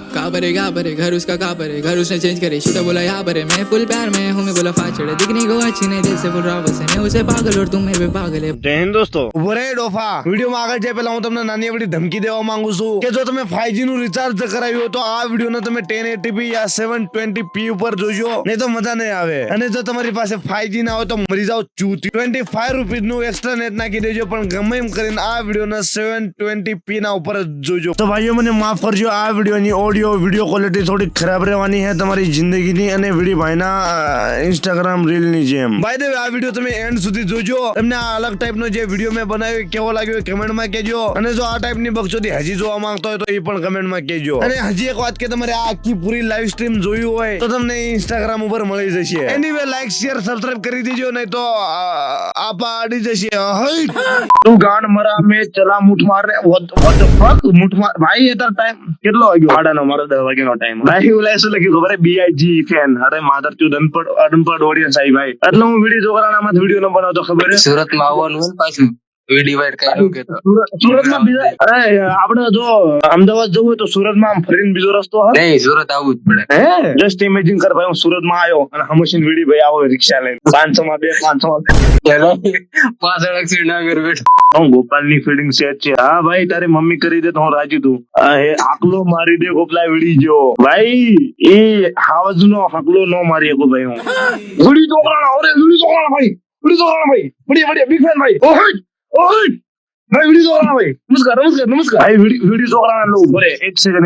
कहाँ पर है घर उसका कहाँ पर है घर उसने चेंज करे शूटर बोला यहाँ पर है मैं फुल प्यार में हूँ मैं बोला फाचड़े दिखने को अच्छी नहीं दिल से फुल रावस है मैं उसे पागल और तुम मेरे पे पागल है। જય હિન્દ દોસ્તો વરે ડોફા વિડીયોમાં આગળ જાય પહેલા હું તમને નાની એવડી ધમકી દેવા માંગુ છું કે જો તમે 5G નું રિચાર્જ કરાવ્યું હોય તો આ વિડીયોને તમે 1080p યા 720p ઉપર જોજો નહીં તો મજા નહીં આવે અને જો તમારી પાસે 5G ના હોય તો મરી જાવ ચૂતી 25 રૂપિયા નું એક્સ્ટ્રા નેટ નાખી દેજો પણ ગમે એમ કરીને આ વિડીયોને 720p ના ઉપર જ જોજો। તો ભાઈઓ મને માફ કરજો આ વિડીયોની ઓડિયો વિડીયો ક્વોલિટી થોડી ખરાબ રહેવાની છે તમારી જિંદગીની અને વિડી ભાઈના ઇન્સ્ટાગ્રામ રીલ ની જેમ। બાય ધ વે આ વિડીયો તમે એન્ડ સુધી જોજો તમને આ અલગ ટાઈપનો જે વિડીયો મેં બનાવ્યો કેવો લાગ્યો કમેન્ટમાં કહેજો અને જો આ ટાઈપની બકચોદી હજી જોવા માંગતો હોય તો એ પણ કમેન્ટમાં કહેજો અને હજી એક વાત કે તમારે આ આખી પૂરી લાઈવ સ્ટ્રીમ જોયું હોય તો તમને ઇન્સ્ટાગ્રામ ઉપર મળી જશે। એનીવે લાઈક શેર સબસ્ક્રાઇબ કરી દેજો નહીં તો આપા આડી જશે। તું ગાંડ મરા મે ચલા મુઠ માર રે વોટ ધ ફક મુઠ માર ભાઈ એતા ટાઈમ કેટલો વાગ્યો 8:30 મારો 10 વાગ્યાનો ટાઈમ ભાઈ ઓલા શું લખ્યું ખબર હે BIG ફેન અરે માધર તું અનપડ ઓડિયન્સ આઈ ભાઈ એટલે હું વિડિયો જોકરાનામાં વિડિયો ન બનાવતો ખબર હે સુરત માં આવવાનું હોય પાછું ડિવાઈડ કર્યું કે સુરતમાં બીજા અરે આપણે જો અમદાવાદ જવું હોય તો સુરતમાં આમ ફરીને બીજો રસ્તો હે નહીં સુરત આવવું જ પડે હે જસ્ટ ઇમેજિન કર ભાઈ હું સુરતમાં આવ્યો અને હમશીન વીડી ભાઈ આવો રિક્ષા લઈને 500 માં 500 માં ચલો પાછળ એક્સિડન્ટ ના કર બેઠો હું ગોપાલની ફીડિંગ સેટ છે હા ભાઈ તારી મમ્મી કરી દે તો હું રાજી તું હે આકલો મારી દે ગોપલા વીડી જો ભાઈ એ હાવજનો આકલો નો મારી શકો ભાઈ હું વીડી છોકરાના અરે વીડી છોકરાના ભાઈ બડી બિગ ફેન ભાઈ ઓય ભાઈ વીડી છોકરાના ભાઈ નમસ્કાર ભાઈ વીડી છોકરાના લો ભરે એક સેકન્ડ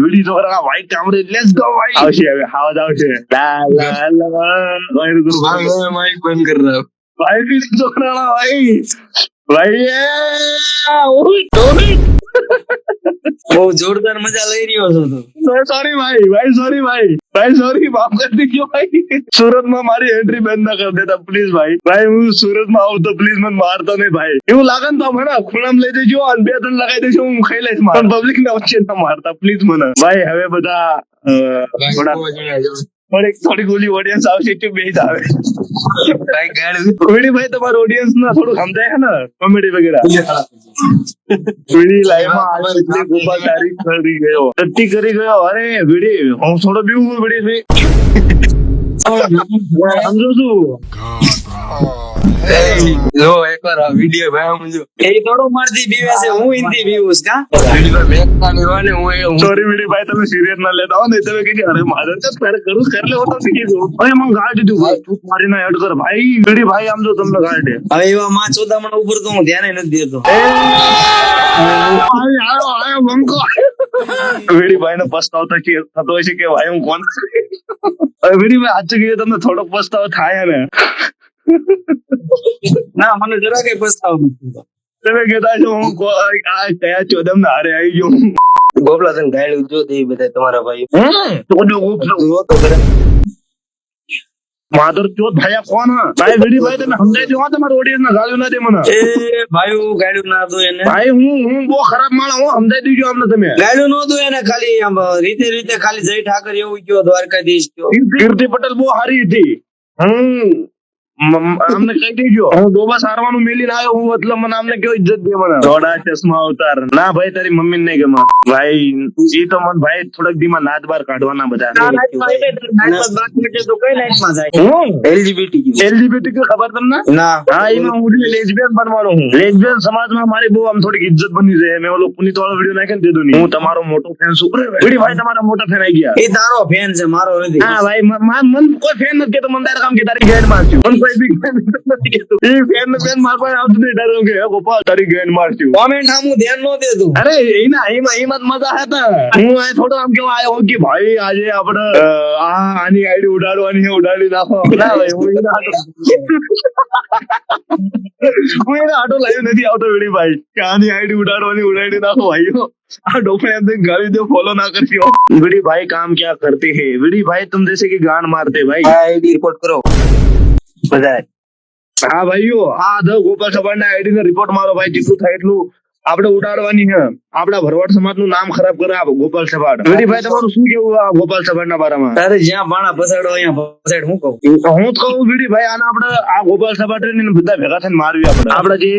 વીડી છોકરાના ભાઈ કામરે લેટ્સ ગો ભાઈ આવશે હવે હાવજ આવશે લા ભાઈ માઇક બંધ કર રહા भाई वीडी છોકરાના भाई બહુ જોરદાર મજા લઈ રહ્યો છો તું સોરી माफ कर दीजिए भाई सूरत में मारी एंट्री बंद ना कर देता प्लीज भाई હું સુરત માં આવું તો પ્લીઝ મને મારતો નહીં ભાઈ એવું લાગે ને તો મને ખૂણામાં લઈ દેજો અને 2-3 લગાવી દેજો હું ખાઈ લઈશ પણ પબ્લિક ને વચ્ચે ના મારતા પ્લીઝ મને ભાઈ હવે બધા થોડી ગોલી ઓડિયન્સ આવશે કે બે જ આવે ભાઈ ગાડી વીડી ભાઈ તમારા ઓડિયન્સ ના થોડું સમજાય છે ને કોમેડી વગેરે વીડી લાઈવ માં આવે એટલે ગોપા તારીખ કરી ગયો ટટ્ટી કરી ગયો અરે વીડી હું થોડો બીવું વીડી સમજો છું જો એકવાર વિડિયો ભાઈ સમજો એ થોડો મારથી બીવે છે હું હિન્દી બીવું કા વિડિયો બેકતા ની વાને હું સોરી વીડી ભાઈ તમે સિરિયસ ના લેતા હો ને તમે કે અરે મારે તો પહેલા કરું કર લે હોતો શીખી જો અરે મને ગાળ દીધું ભાઈ તું મારી ના એડ કર ભાઈ વીડી ભાઈ આમ જો તમને ગાળ દે હવે એવા માં ચોદામણ ઉપર તો હું ધ્યાન નથી દેતો આયો બંકો વીડી ભાઈ નો પસ્તાવ થતો હોય છે કે ભાઈ હું કોણ વીડી ભાઈ આજ કે તમને થોડો પસ્તાવ થાય ને ના મને જરા કઈ પસ્તાવ નથી તમે કહેતા છો હું આ કયા ચોદમ ના હારે આવી ગયો ગોપલા તને ગાયડું જો દે બધા તમારા ભાઈ માધર ચોથ ભાઈ કોણ ભાઈ વીડી ભાઈ તમે સમજાઈ દો તમારા ઓડિયન્સ ના ગાળ્યું ના દે મને એ ભાઈ હું ગાયડું ના દો એને ભાઈ હું બહુ ખરાબ માણસ હું સમજાઈ દીજો અમને તમે ગાયડું ન દો એને ખાલી આમ રીતે ખાલી જય ઠાકર એવું કયો દ્વારકાધીશ કયો કીર્તિ પટેલ બહુ સારી હતી અમને કઈ દેજો હું ડોબા સારવાનું મેલીને આવ્યો હું એટલે મને અમને કેવો ઇજ્જત દે મને જોડા ચશ્મા અવતાર ના ભાઈ તારી મમ્મી ને નહીં ગમે ભાઈ એ તો મને ભાઈ થોડાક દીમાં નાદ બાર કાઢવાના બધા એલજીબીટી ખબર તમને ના હા એમાં હું લેસ્બિયન બનવાનો હું લેસ્બિયન સમાજમાં મારી બહુ આમ થોડીક ઇજ્જત બની જાય મેં ઓલો પુનિત વાળો વિડીયો નાખ્યો ને દીધું હું તમારો મોટો ફેન છું વીડી ભાઈ તમારા મોટા ફેન આવી ગયા એ તારો ફેન છે મારો નથી હા ભાઈ મન કોઈ ફેન નથી કેતો મને તારે કામ કે તારી ગેડ મારશું બિગ ફેન નથી કેતો એ ફેન માર પાસે આવતું નહીં ડાયરેક્ટ કે ગોપાલ તારી ગેડ મારશું કોમેન્ટ આમ ધ્યાન ન દેતું અરે એમાં મજા હતા હું આ થોડો આમ કેવો આવ્યો કે ભાઈ આજે આપણે આની આઈડી ઉડાડી નાખો ના ભાઈ હું એના આટો લાઈવ નથી આવતો વીડી ભાઈ કે આની આઈડી ઉડાડી નાખો ભાઈઓ આ डोफे अंदर गाली दे फॉलो ना करती हो वीडी भाई काम क्या करते हैं वीडी भाई तुम जैसे कि गान मारते भाई आईडी रिपोर्ट करो બધા હા ભાઈઓ આ ધ ગોપાલ સવારના આઈડી ને રિપોર્ટ મારો ભાઈ જેટલું થાય એટલું આપણે ઉડાડવાની છે. આપણા ભરવાડ સમાજ નું નામ ખરાબ કરે આ ગોપાલ સભાડ. વેડીભાઈ તમારું શું કેવું આ ગોપાલ સભાડ ના બારામાં? તારે જ્યાં બાણા પસાડો અહીંયા પસાડ હું કહું. હું જ કહું વેડીભાઈ આને આપણે આ ગોપાલ સભાડ ને બધા ભેગા થઈને મારવી આપણે જે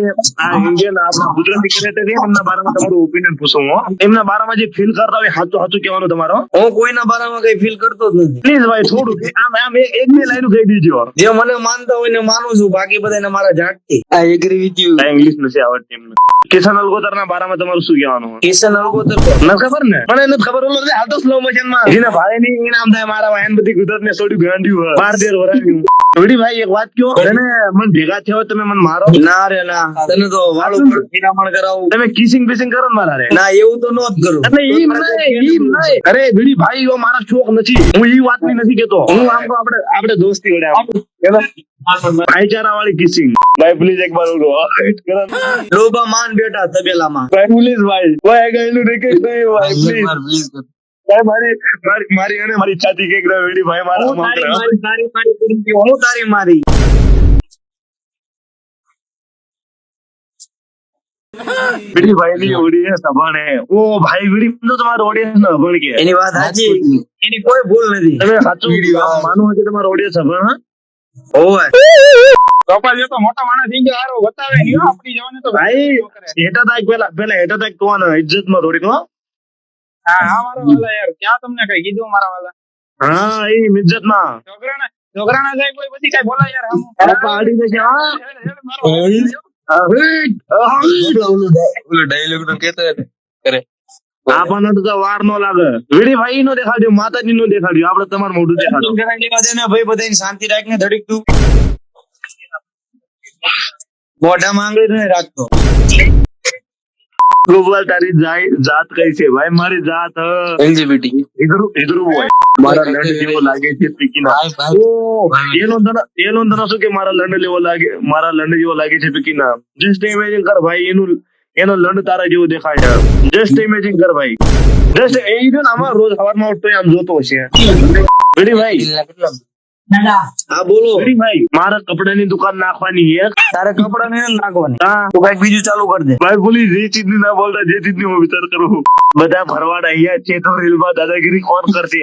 આ ઇન્ડિયન આપણા ગુજરાતી ક્રિકેટર છે એમના બારામાં તમારું ઓપિનિયન પૂછું હું. એમના બારામાં જે ફીલ કરતા હોય સાચું સાચું કહેવાનું તમારો. હું કોઈના બારામાં કઈ ફીલ કરતો જ નથી. પ્લીઝ ભાઈ થોડું આમ એક બે લાઈન કહી દીજો. જે મને માનતા હોય ને માનું છું, બાકી બધાને મારા ઝાટથી. I agree with you. English નથી આવડતી એમને. કિશન અલગોતર ના બારામાં તમારું શું કહેવાનું? કિશન અલગોતર નથી ખબર ને, પણ એને ખબર ઓલો હાલ તો સ્લો મોશન માં જેના ભાઈ ની ઇનામ થાય મારા વાયન બધી ગુજરાત ને છોડ્યું ગાંડ્યું બાર દેર વરાવ્યું. વેડીભાઈ એક વાત કયો, એને મને ભેગા થયો તમે મને મારો ના રે ના, તને તો વાળું ફિરામણ કરાવું. તમે કિસિંગ બિસિંગ કરો ને મારા રે. ના એવું તો નો જ કરું. એટલે ઈમ નહીં. અરે વેડીભાઈ એવો મારો શોખ નથી, હું ઈ વાત ની નથી કેતો. હું આમ તો આપણે દોસ્તી વડે ભાઈચારા વાળી કિસિંગ. ભાઈ પ્લીઝ એક વાર ડોબા માન બેટા તબેલામાં. ભાઈ પ્લીઝ ભાઈ ભાઈ ગયેલું રે કે નહીં ભાઈ પ્લીઝ મારી અને મારી છાતી કે વેડી ભાઈ મારા હું તારી મારી. વેડી ભાઈ ની ઓડી સભાણે ઓ ભાઈ વેડી તો તમારો ઓડિયન્સ ન અભણ કે એની વાત સાચી, એની કોઈ ભૂલ નથી. તમે સાચું માનો કે તમારો ઓડિયન્સ અભણ. ઓય ગોપાલ તો મોટા માણસ થઈ ગયા, હારો બતાવે નહીં હો, આપણી જવાને તો ભાઈ હેટા તાક પેલા હેટા તાક કોણ ઇજ્જત માં થોડીક. હા મારા વાલા યાર, ક્યાં તમને કઈ કીધું મારા વાલા? હા એ ઇજ્જત માં છોકરાના જાય કોઈ પછી કઈ બોલા યાર. પાડી દેશે. ઓલો ડાયલોગ તો કેતો કરે. આપણને તો વાર નો લાગે. વેડી ભાઈ નો દેખાડ્યો, માતાજી નો દેખાડ્યો, આપડે તમારું મોઢું દેખાડ્યું. ભાઈ બધાની શાંતિ રાખીને ધડીક તું મોઢામાં આંગળી નહીં રાખતો. ગોપાલ તારી જાત કઈ છે ભાઈ? મારી જાત LGBT ઇધરું હોય. મારા લંડ જેવો લાગે છે પીકીના. એનો તને શું કે મારા લંડ જેવો લાગે છે પીકીના. જસ્ટ ઇમેજિન કર ભાઈ, એનો લંડ તારા જેવો દેખાય છે. જસ્ટ ઇમેજિન કર ભાઈ. જસ્ટ એ જો ને આમાં રોજ સવારમાં ઉઠતો આમ જોતો હશે. વેડી ભાઈ હા બોલો. વેડી ભાઈ મારા કપડાની દુકાન નાખવાની છે. તારે કપડા નહીં નાખવાની, હા તું કઈક બીજું ચાલુ કરી દે. ભાઈ બોલી જે ચીજ ની ના બોલતા, જે ચીજ ની હું વિચાર કરું. બધા ભરવાડ અહીંયા છે તો રીલમાં દાદાગીરી કોણ કરશે?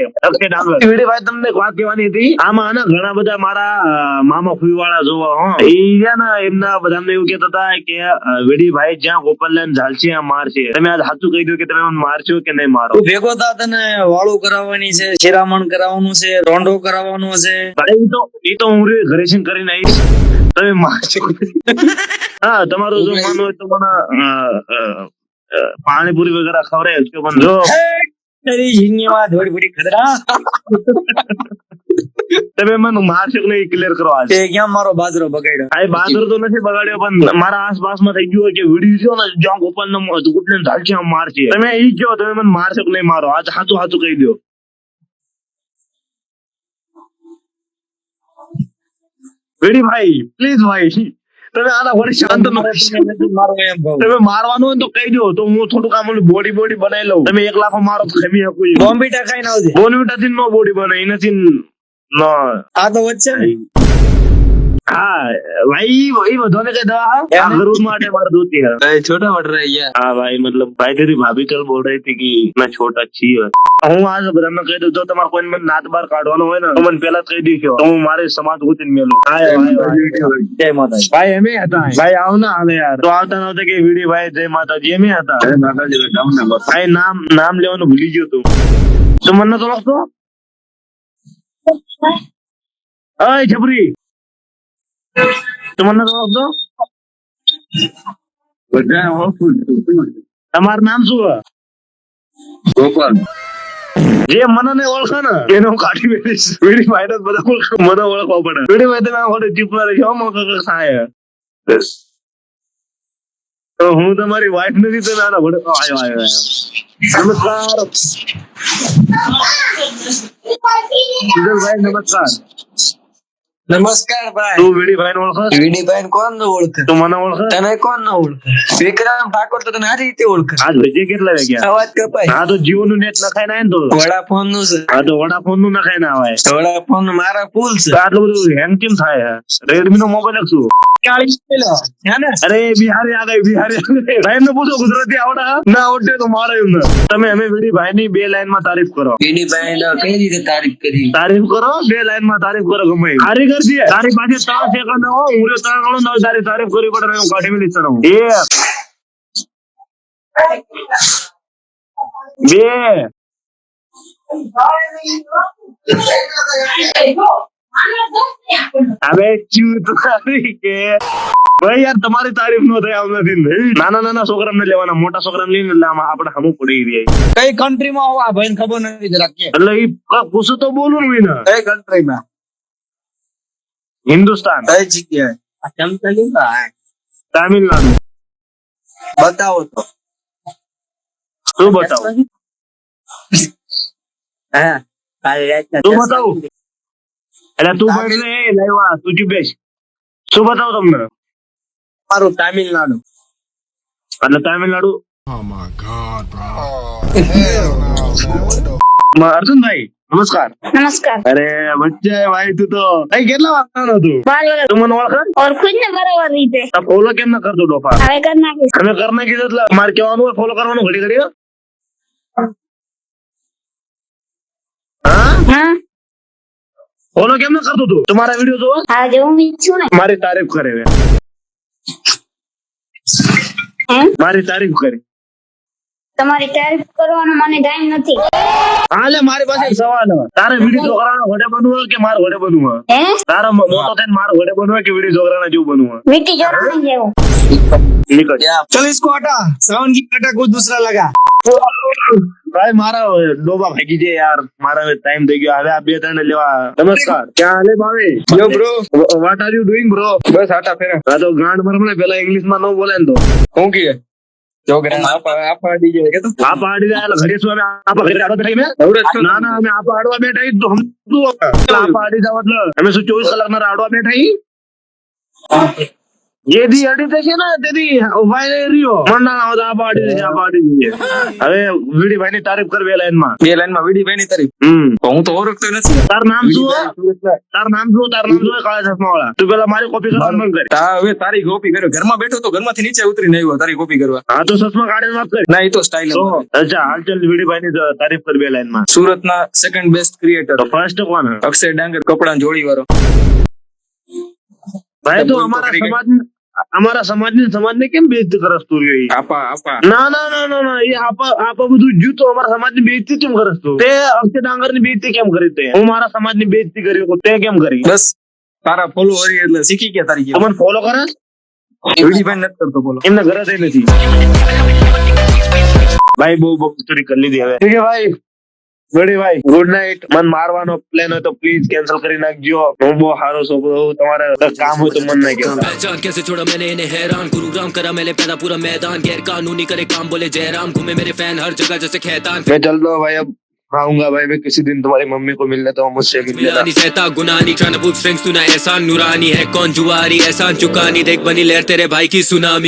વેડી ભાઈ તમને એક વાત કહેવાની હતી. આમાં ઘણા બધા મારા મામા ફૂઈ વાળા જોવા હો, એ ને એમના બધાને એવું કહેતા હતા કે વેડી ભાઈ જ્યાં ગોપાલલાલ ઝાલશે ત્યાં મારશે. તમે આજ સાચું કહી દો કે તમે મને મારશો કે નહીં મારો? તું ભેગો થા, તને વાળું કરાવવાની છે, શિરામણ કરાવવાનું છે, રોંઢો કરાવવાનો છે. ભાઈ એ તો હું ઘરે છે કરીને આવીશ. તમે મારશો. હા તમારું જો માનવું હોય તો મને પાણીપુરી વગેરે ખવડાય કે પણ જો તારી જિંદગીમાં થોડી બધી ખતરા. તમે મને મારશો કે નહીં ક્લિયર કરો આજ. તે ક્યાં મારો બાજરો બગાડ્યો? આ બાજરો તો નથી બગાડ્યો, પણ મારા આસપાસમાં થઈ ગયું કે વિડીયો છે ને જ્યાં ગોપાલ નો ગુટને ઝાલશે મારશે. તમે ઈ કહો તમે મને મારશો કે નહીં મારો? આજ સાચું કહી દો. વેડી ભાઈ પ્લીઝ ભાઈ તમે આના વળી શાંત તમે મારવાનું હોય તો કહી દો, તો હું થોડુંક આમ બોડી બનાવી લઉં. તમે 1 લાખ મારો ખમી શકું. બોમ્બીટા ખાઈને આવજે. બોનવીટા થી નો બોડી બને એનાથી નો. આ તો વચ્ચે ને. હા ભાઈ वही बधाने का दवा है जरूर मारने मार दूती है छोटा पड़ रहा है यार. हाँ भाई मतलब भाई तेरी भाभी कल बोल रही थी कि मैं छोटा अच्छी है. હું આજ બધાને કહી દઉં, જો તમારે કોઈ મને નાત બાર કાઢવાનો હોય ને તો મને પેલા કહી દીધો, તો હું મારે સમાજ ગુચીને મેલું. જય માતાજી. ભાઈ એમ હતા ભાઈ આવ ના હાલે યાર. તો આવતા નહોતા કે વીડી ભાઈ જય માતાજી એમ હતા. ભાઈ નામ લેવાનું ભૂલી ગયો તું. તો મને તો લખતો અય છપરી તો મને તો લખતો. તમારું નામ શું હે? ગોપાલ. જે મને ને ઓળખે ને એને હું કાઢી મેળીશ. વીડી ભાઈ ને બધા ઓળખો, મને ઓળખવા પડે. વીડી ભાઈ તમે આખો ચીપ ના રહી થાય. તો હું તમારી વાઈફ નથી, તમે આના ભડે આવ્યો. નમસ્કાર ભાઈ, નમસ્કાર. નમસ્કાર ભાઈ. તું વીડી ભાઈ ને ઓળખે? વીડી ભાઈ કોણ ન ઓળખે? તું મને ઓળખે? તને કોણ ન ઓળખે? વિક્રમ ઠાકોર તો તને આ રીતે ઓળખે. આજ ભજી કેટલા વાગ્યા? અવાજ કપાય. હા તો જીઓ નું નેટ નખાય ને તો વડાફોન નું છે. હા તો વડાફોન નું નખાય ને આવે. વડાફોન મારા ફૂલ છે. આટલું બધું હેંગ કેમ થાય? રેડમી નો મોબાઈલ શું અરે બિહારી આ ગઈ બિહારી ભાઈ એમને પૂછો ગુજરાતી આવડે ના આવડે તો મારે એમને તમે અમે વીડી ભાઈ ની 2 લાઈન માં તારીફ કરો વીડી ભાઈ કઈ રીતે તારીફ કરી? તારીફ કરો 2 લાઈન માં તારીફ કરો ગમે એવી. કારીગર છે તારી પાસે 3 સેકન્ડ હો હું 3 ગણો ના તારી તારીફ કરી પડે હું કાઢી મેલી ચડો 1 2 હવે ચૂત કરી કે ભાઈ યાર તમારી તારીફ નો થાય આમ નથી નાના નાના છોકરાને લેવાના મોટા છોકરાને લઈને એટલે આમાં આપણે હમું પડી રહી કઈ કન્ટ્રી માં હોવા ભાઈ ખબર નથી જરાક કે એટલે એ પૂછો તો બોલું ને વિના કઈ કન્ટ્રી માં? હિન્દુસ્તાન કઈ જગ્યાએ? તામિલનાડુ બતાવો તો. શું બતાવું હા કાલે રાતના શું બતાવું એટલે તું ભાઈ લાવ્યા તું ચૂપ બેસ શું બતાવું તમને મારું તામિલનાડુ. એટલે તામિલનાડુ અર્જુનભાઈ નમસ્કાર. નમસ્કાર. અરે બચ્ચા ભાઈ તું તો ભાઈ કેટલા વાગવાનો તું તું મને ઓળખ ઓળખું જ ને બરાબર રીતે. ફોલો કેમ ના કરતો ડોફા હવે કરી નાખીશ. અમે કરી નાખી એટલે મારે કહેવાનું હોય ફોલો કરવાનું ઘડી ઘડી હા હા ફોલો કેમ ના કરતો તું તમારા વિડીયો જોવો હા જેવું ઈચ્છું ને. મારી તારીફ કરે છે. હે મારી તારીફ કરી તમારી તારીફ કરવાનો મને ટાઈમ નથી. હાલે મારી પાસે એક સવાલ છે. તારે વિડીયો છોકરાના ઘોડે બનવું હોય કે મારે ઘોડે બનવું હોય હે તારા મોટો થઈને મારે ઘોડે બનવું હોય કે વિડીયો છોકરાના જેવું બનવું હોય વીટી જોરાણી જેવું. નીકળ चल इसको हटा. सावन की हटा कुछ दूसरा लगा. ભાઈ મારા ડોબા ભાગી છે યાર મારા ટાઈમ થઈ ગયો હવે આ 2-3 લેવા નમસ્કાર ક્યાં હાલે ભાવે Yo bro. What are you doing bro बस हटा फिर. આ તો ગાંડ ભરમણે પેલા ઇંગ્લિશ માં ન બોલે ને તો कौन की है? जो ग्राम आप डीजे है तो આ પાડી રહ્યા ઘરે શું અમે આ ઘરે આડવા બેઠા મેં ના ના અમે આ પાડવા બેઠા તો હમ શું આ પાડી જાવ એટલે અમે શું 24 કલાક ના આડવા બેઠા જે દી અડી થશે ને તેદી ઉભાઈ નહીં રહ્યો મંડા ના આ પાડી છે હવે વીડી ભાઈ ની તારીફ કર 2 લાઈન માં 2 लाइन में वीडी भाई नहीं तारीफ. હું તો ઓળખતો નથી. તાર નામ શું તાર નામ શું કાળા ચશ્મા વાળા તું પેલા મારી કોપી કરવાનું બંધ કરી હવે તારી કોપી કર્યો ઘરમાં બેઠો તો ઘરમાંથી નીચે ઉતરીને આવ્યો તારી કોપી કરવા. હા તો ચશ્મા કાઢીને વાત કરી ના એ તો સ્ટાઇલ. અચ્છા હાલ ચાલ વીડી ભાઈ ની તારીફ કર 2 લાઈન માં સુરતના સેકન્ડ બેસ્ટ ક્રિએટર તો ફર્સ્ટ કોણ હે? અક્ષય ડાંગર કપડા જોડી વાળો. ભાઈ તો અમારા સમાજને કેમ બેઇજ્જત કરસ તું રહ્યો આપા ના ના ના ના ના એ આપા બધું જ્યું તો અમારા સમાજની બેઇજ્જતી કેમ કરસ તું તે અક્ષય ડાંગરની બેઇજ્જતી કેમ કરી તે હું મારા સમાજની બેઇજ્જતી કરી તે કેમ કરી બસ તારા ફોલોવર એટલે શીખી ગયા તારી તું મને ફોલો કરસ વીડી ભાઈ નથી કરતો ફોલો. એમના ઘરે થઈ નથી ભાઈ બહુ ચોરી કરી લીધી હવે ઠીક છે ભાઈ બડી ભાઈ ગુડ નાઇટ મન મારવાનો પ્લાન હોય તો પ્લીઝ કેન્સલ કરી નાખજો હું બહુ સારો છોકરો છું તમારે કામ હોય તો મન ના કહેતા पहचान कैसे छोड़ा मैंने इन्हें हैरान गुरुग्राम करा मैंने पैदा पूरा मैदान गैर कानूनी करे काम बोले जयराम घूमे मेरे फैन हर जगह जैसे खैतान मैं चल रहा हूँ भाई अब आऊंगा भाई मैं किसी दिन तुम्हारी मम्मी को मिलने तो मुझसे मिल लेना मिलानी सहता गुनानी trying to pull strings तूना एहसान नूरानी है कौन जुआरी एहसान चुकानी देख बनी लहर तेरे भाई की सुनामी